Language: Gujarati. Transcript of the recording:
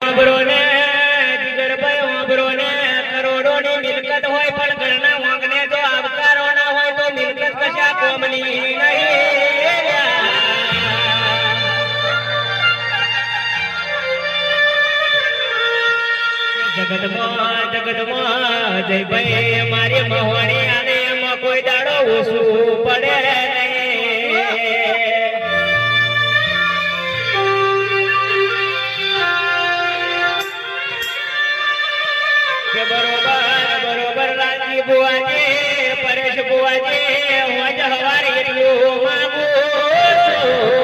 વાબરો ને જીગરભાઈ વાબરો ને કરોડોની મિલકત હોય પણ ઘરના વાંગને જો આવકારો ના હોય તો મિલકત કશા કોમની નહીં જગતમાં જયભાઈ મારી મહોણી આને એમાં કોઈ દાડો ઓછું પડે બરોબર રાજી બુવાજી પરેશ બુવાજી હું જ હવારે એટલું માંગુ છું